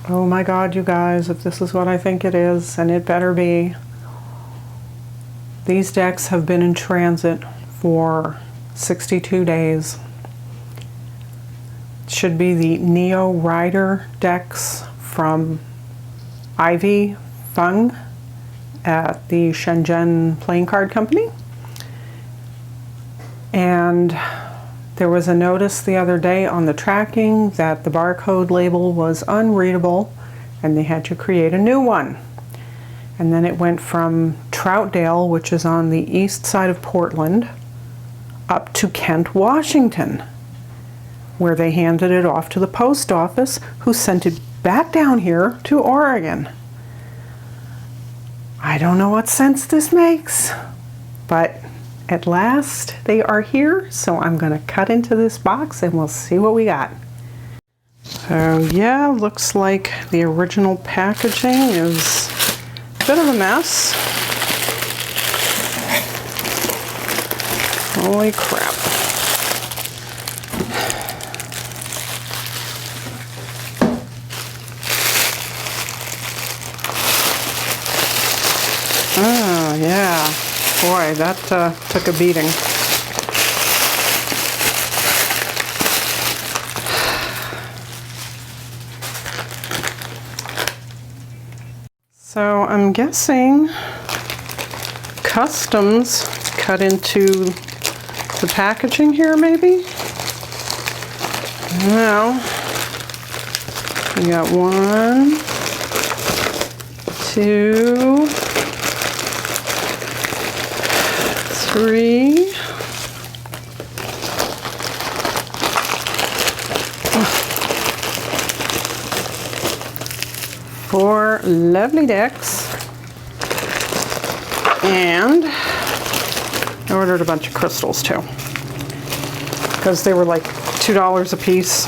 Oh my God, you guys, if this is what I think it is, and it better be. These decks have been in transit for 62 days. It should be the Neo Rider decks from Ivy Feng at the Shenzhen Playing Card Company. And there was a notice the other day on the tracking that the barcode label was unreadable and they had to create a new one. And then it went from Troutdale, which is on the east side of Portland, up to Kent, Washington, where they handed it off to the post office, who sent it back down here to Oregon. I don't know what sense this makes, but at last they are here, so I'm going to cut into this box and we'll see what we got. So yeah, looks like the original packaging is a bit of a mess. Holy crap. Oh yeah, boy, that took a beating. So I'm guessing customs cut into the packaging here, maybe? Well, we got 1, 2, 3. 4 lovely decks, and I ordered a bunch of crystals too because they were like $2 a piece,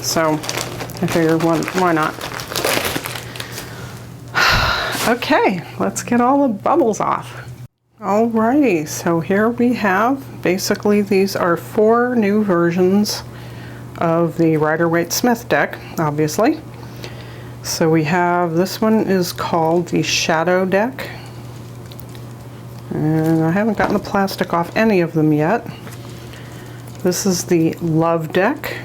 so I figured why not. Okay, let's get all the bubbles off. Alrighty, so here we have, basically these are 4 new versions of the Rider-Waite-Smith deck, obviously. So we have, this one is called the Shadow deck. And I haven't gotten the plastic off any of them yet. This is the Love deck.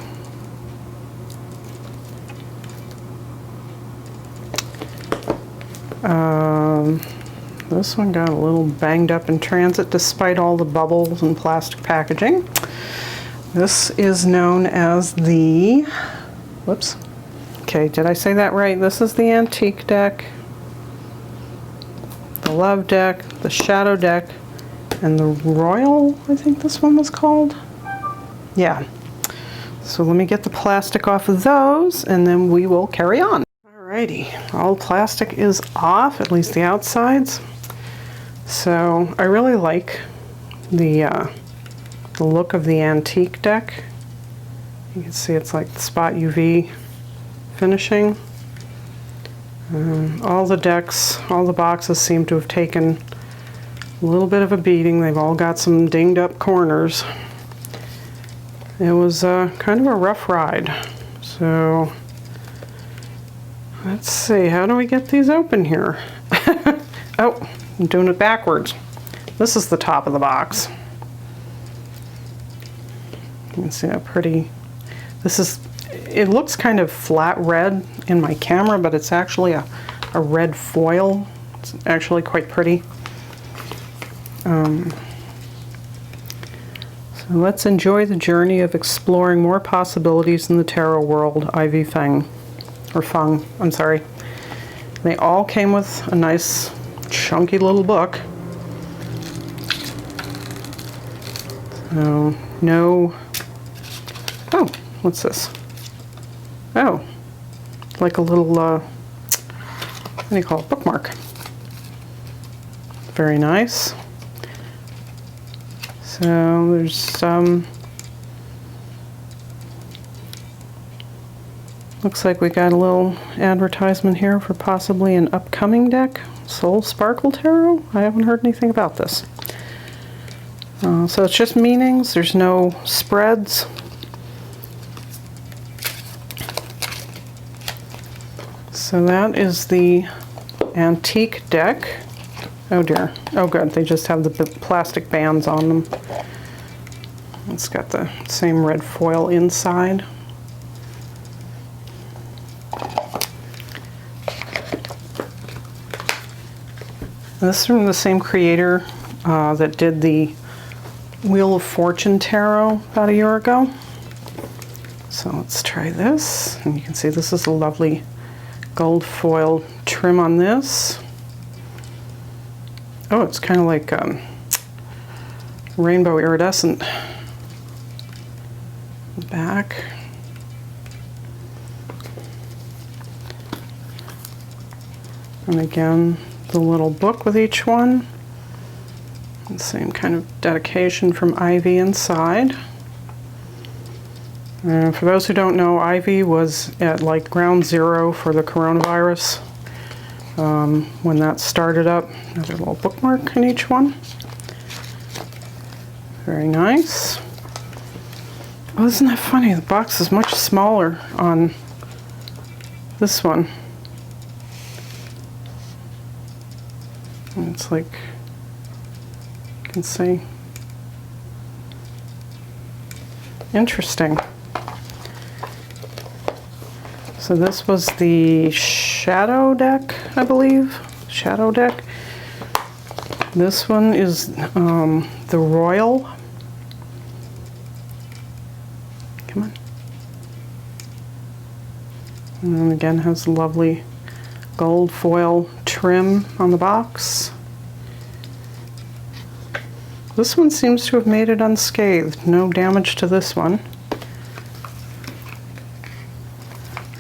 This one got a little banged up in transit despite all the bubbles and plastic packaging. This is known as the, whoops. Okay, did I say that right? This is the Antique deck, the Love deck, the Shadow deck, and the Royal, I think this one was called. Yeah. So let me get the plastic off of those, and then we will carry on. Alrighty, all plastic is off, at least the outsides. So I really like the look of the Antique deck. You can see it's like the spot UV finishing. All the decks, all the boxes seem to have taken a little bit of a beating. They've all got some dinged up corners. It was kind of a rough ride. So let's see, how do we get these open here? Oh, I'm doing it backwards. This is the top of the box. You can see how pretty this is. It looks kind of flat red in my camera, but it's actually a red foil. It's actually quite pretty. So let's enjoy the journey of exploring more possibilities in the tarot world, Ivy Feng. Or Feng, I'm sorry. They all came with a nice chunky little book. So, no... Oh, what's this? Oh, like a little, what do you call it, bookmark. Very nice. So there's some, looks like we got a little advertisement here for possibly an upcoming deck, Soul Sparkle Tarot. I haven't heard anything about this. So it's just meanings, there's no spreads. So that is the antique deck. Oh dear. Oh good, they just have the plastic bands on them. It's got the same red foil inside. This is from the same creator that did the Wheel of Fortune Tarot about a year ago. So let's try this. And you can see this is a lovely gold foil trim on this. Oh, it's kind of like rainbow iridescent back. And again, the little book with each one. The same kind of dedication from Ivy inside. For those who don't know, Ivy was at like ground zero for the coronavirus when that started up. Another little bookmark in each one. Very nice. Oh, isn't that funny? The box is much smaller on this one. And it's like, you can see. Interesting. So this was the shadow deck, I believe. Shadow deck. This one is the royal. Come on. And then again has lovely gold foil trim on the box. This one seems to have made it unscathed. No damage to this one.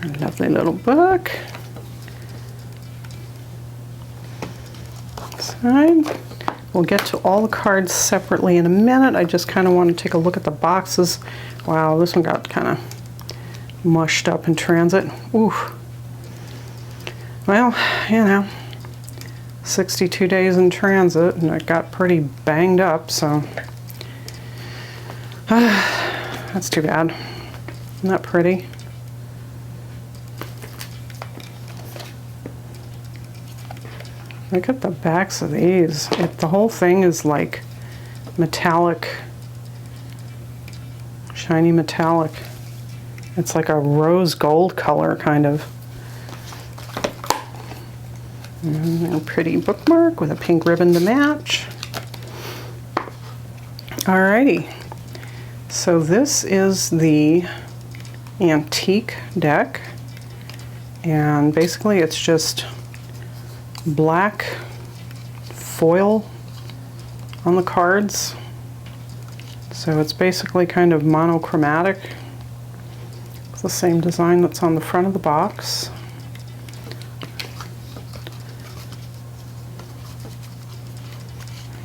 A lovely little book. Side. We'll get to all the cards separately in a minute. I just kind of want to take a look at the boxes. Wow, this one got kind of mushed up in transit. Ooh. Well, you know, 62 days in transit, and it got pretty banged up, so that's too bad. Isn't that pretty? Look at the backs of these. The whole thing is like metallic, shiny metallic. It's like a rose gold color, kind of. And a pretty bookmark with a pink ribbon to match. Alrighty. So this is the antique deck. And basically it's just black foil on the cards. So it's basically kind of monochromatic. It's the same design that's on the front of the box.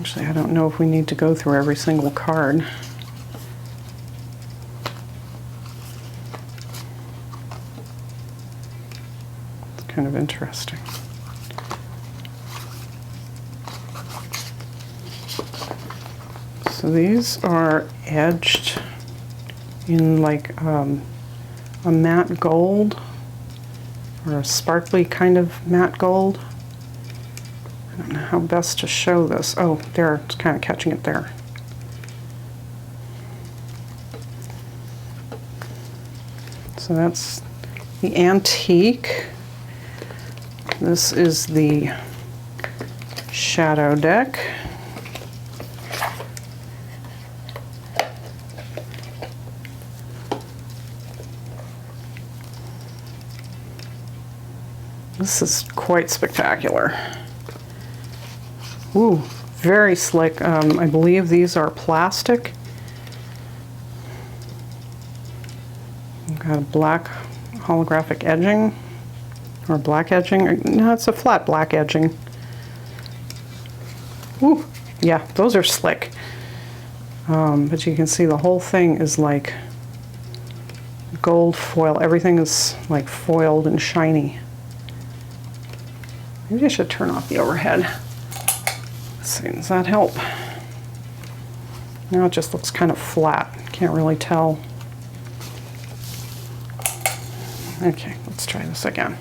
Actually, I don't know if we need to go through every single card. It's kind of interesting. So these are edged in like a matte gold or a sparkly kind of matte gold. I don't know how best to show this. Oh, there, it's kind of catching it there. So that's the antique. This is the shadow deck. This is quite spectacular. Ooh, very slick. I believe these are plastic. We've got a black holographic edging, or black edging. No, it's a flat black edging. Ooh, yeah, those are slick. But you can see the whole thing is like gold foil. Everything is like foiled and shiny. Maybe I should turn off the overhead. Let's see, does that help? Now it just looks kind of flat. Can't really tell. Okay, let's try this again.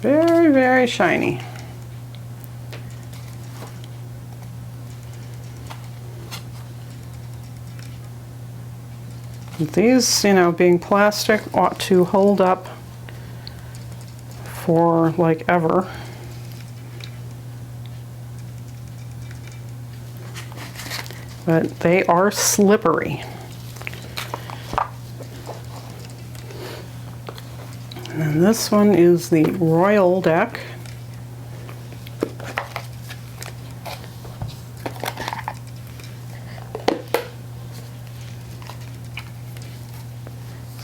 Very, very shiny. These, you know, being plastic, ought to hold up for like ever. But they are slippery. And then this one is the Royal deck.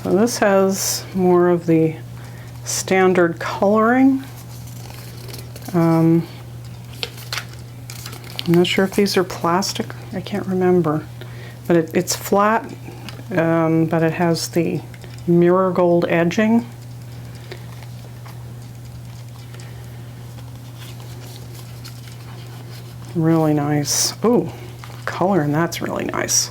So this has more of the standard coloring. I'm not sure if these are plastic. I can't remember. But it's flat, but it has the mirror gold edging. Really nice. Ooh, color, and that's really nice.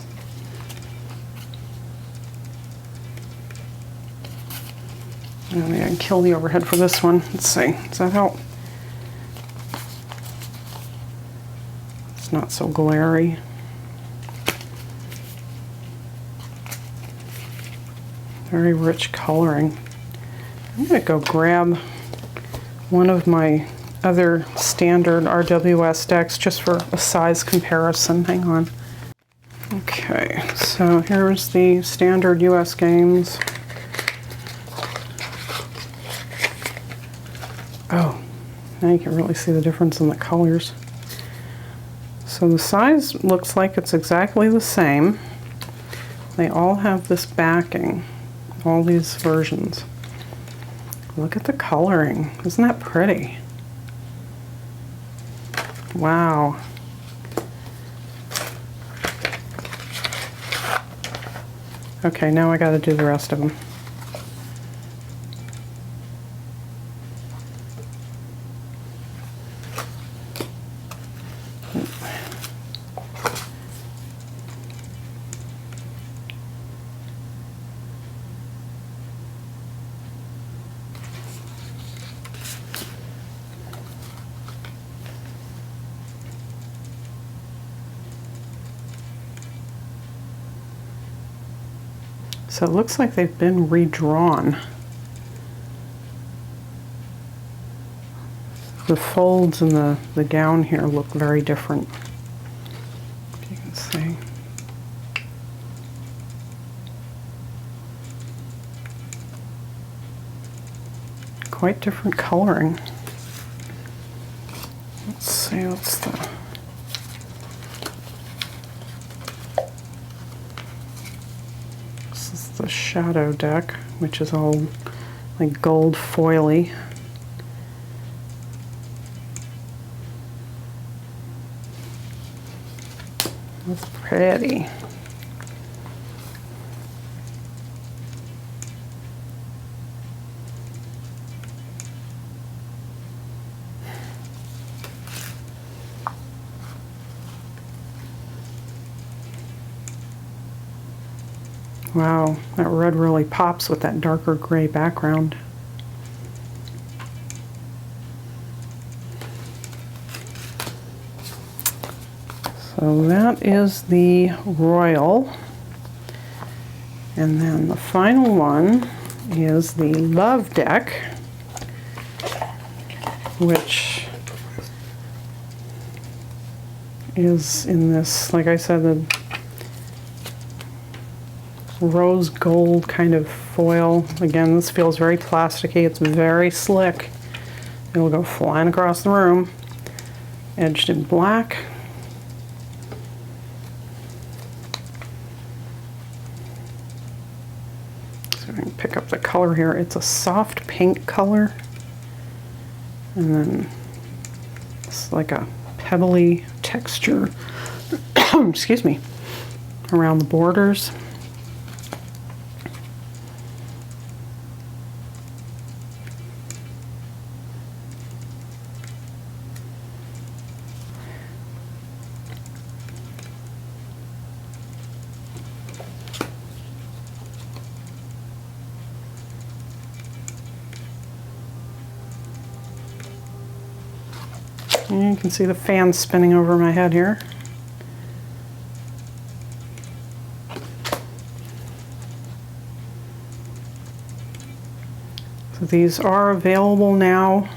Maybe I can kill the overhead for this one. Let's see. Does that help? It's not so glary. Very rich coloring. I'm going to go grab one of my other standard RWS decks just for a size comparison. Hang on. Okay, so here's the standard US games. Oh, now you can really see the difference in the colors. So the size looks like it's exactly the same. They all have this backing, all these versions. Look at the coloring. Isn't that pretty? Wow. Okay, now I got to do the rest of them. So it looks like they've been redrawn. The folds in the gown here look very different, if you can see. Quite different coloring. Let's see, what's the... the shadow deck, which is all like gold foily. That's pretty. Wow, that red really pops with that darker gray background. So that is the Royal. And then the final one is the Love deck, which is in this, like I said, the rose gold kind of foil. Again, this feels very plasticky. It's very slick. It'll go flying across the room. Edged in black. So I can pick up the color here. It's a soft pink color. And then it's like a pebbly texture, excuse me, around the borders. And you can see the fan spinning over my head here. So these are available now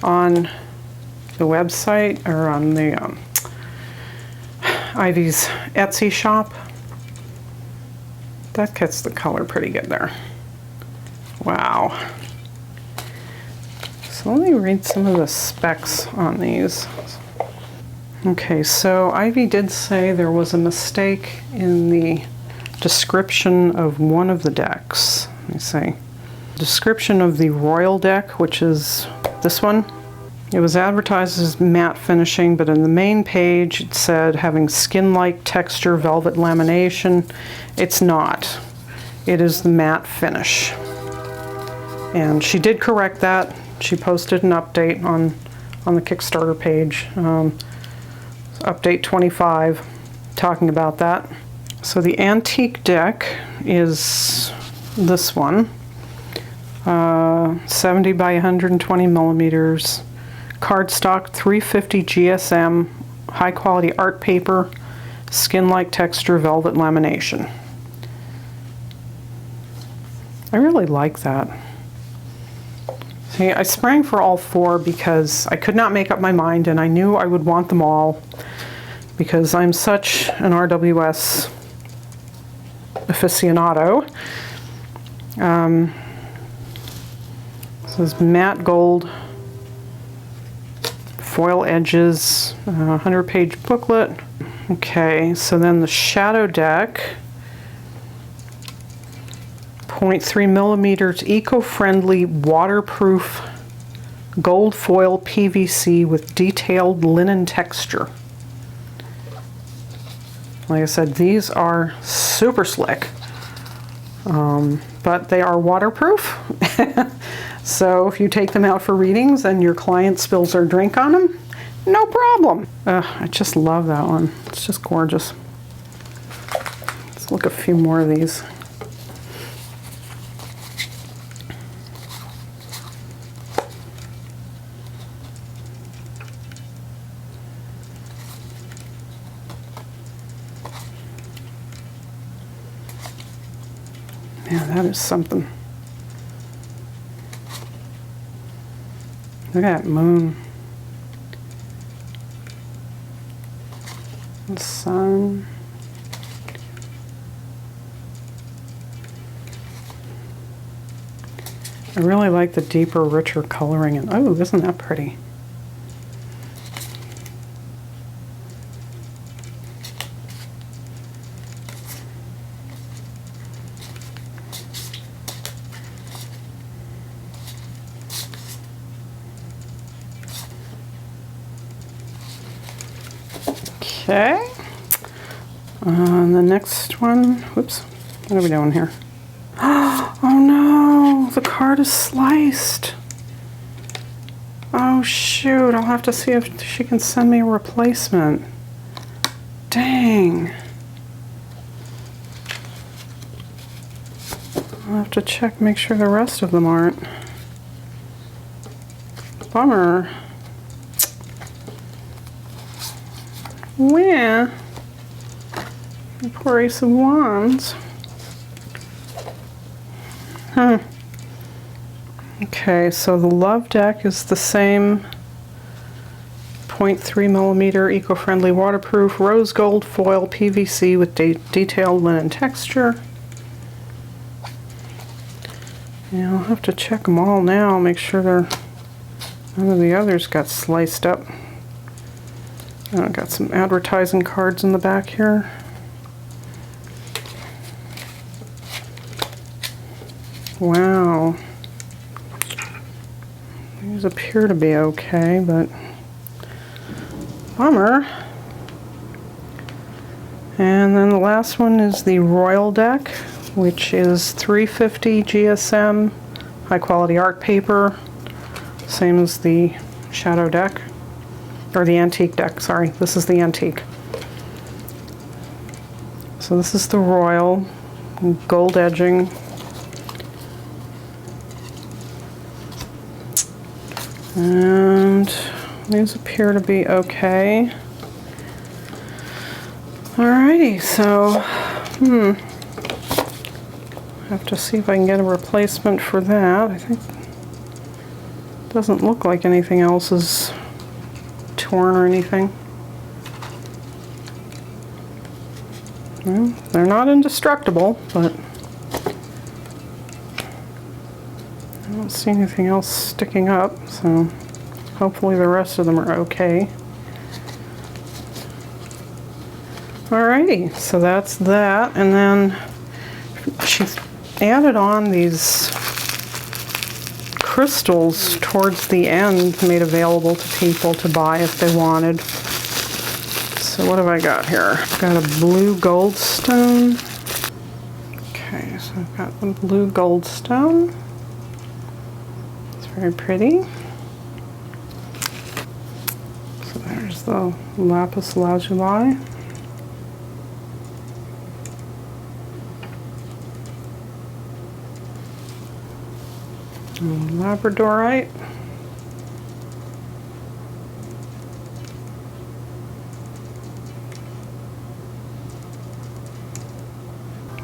on the website, or on the Ivy's Etsy shop. That gets the color pretty good there. Wow. So let me read some of the specs on these. Okay, so Ivy did say there was a mistake in the description of one of the decks. Let me see. Description of the Royal deck, which is this one. It was advertised as matte finishing, but in the main page it said having skin-like texture, velvet lamination. It's not. It is the matte finish. And she did correct that. She posted an update on the Kickstarter page, update 25, talking about that. So the antique deck is this one, 70 by 120 millimeters, cardstock 350 GSM, high quality art paper, skin-like texture, velvet lamination. I really like that. See, I sprang for all four because I could not make up my mind, and I knew I would want them all because I'm such an RWS aficionado. This is matte gold, foil edges, 100-page booklet. Okay, so then the shadow deck, 0.3 millimeters, eco-friendly, waterproof, gold foil PVC with detailed linen texture. Like I said, these are super slick, but they are waterproof. So if you take them out for readings and your client spills their drink on them, no problem. I just love that one. It's just gorgeous. Let's look at a few more of these. Yeah, that is something. Look at that moon. The sun. I really like the deeper, richer coloring. And oh, isn't that pretty? Okay, the next one, whoops, what are we doing here? Oh no, the card is sliced. Oh shoot, I'll have to see if she can send me a replacement. Dang. I'll have to check, make sure the rest of them aren't. Bummer. Where? The poor Ace of Wands. Okay, so the Love deck is the same. 0.3 millimeter, eco-friendly, waterproof, rose gold foil PVC with detailed linen texture. Yeah, I'll have to check them all now, make sure none of the others got sliced up. I've got some advertising cards in the back here. Wow. These appear to be okay, but bummer. And then the last one is the Royal deck, which is 350 GSM, high quality art paper, same as the Shadow deck. Or the antique deck, sorry. This is the antique. So this is the Royal, gold edging. And These appear to be okay. Alrighty, so, have to see if I can get a replacement for that. I think it doesn't look like anything else is torn or anything. Well, they're not indestructible, but I don't see anything else sticking up, so hopefully the rest of them are okay. Alrighty, so that's that, and then she's added on these crystals towards the end, made available to people to buy if they wanted. So what have I got here? I've got a blue gold stone. Okay, so I've got the blue gold stone. It's very pretty. So there's the lapis lazuli. And labradorite.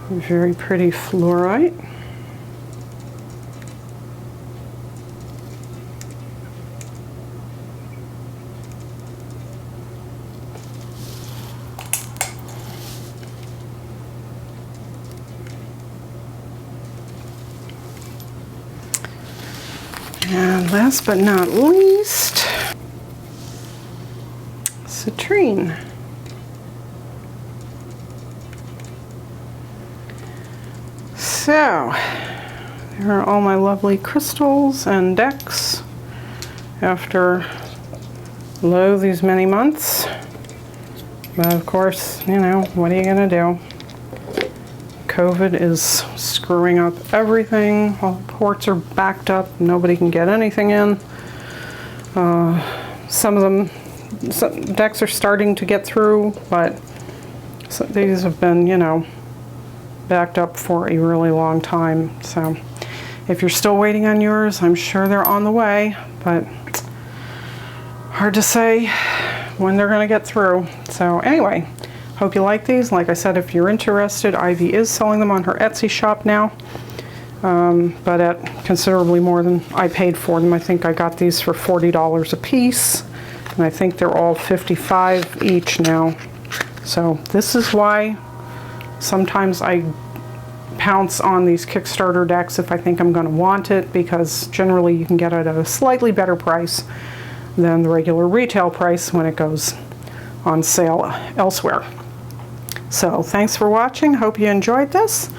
Very pretty fluorite. And last but not least, citrine. So, there are all my lovely crystals and decks after these many months. But of course, you know, what are you gonna do? COVID is screwing up everything. All the ports are backed up. Nobody can get anything in. Some decks are starting to get through, but these have been, you know, backed up for a really long time. So if you're still waiting on yours, I'm sure they're on the way, but hard to say when they're going to get through. So anyway, hope you like these. Like I said, if you're interested, Ivy is selling them on her Etsy shop now, but at considerably more than I paid for them. I think I got these for $40 a piece, and I think they're all $55 each now. So this is why sometimes I pounce on these Kickstarter decks if I think I'm going to want it, because generally you can get it at a slightly better price than the regular retail price when it goes on sale elsewhere. So thanks for watching. Hope you enjoyed this,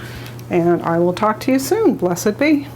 and I will talk to you soon. Blessed be.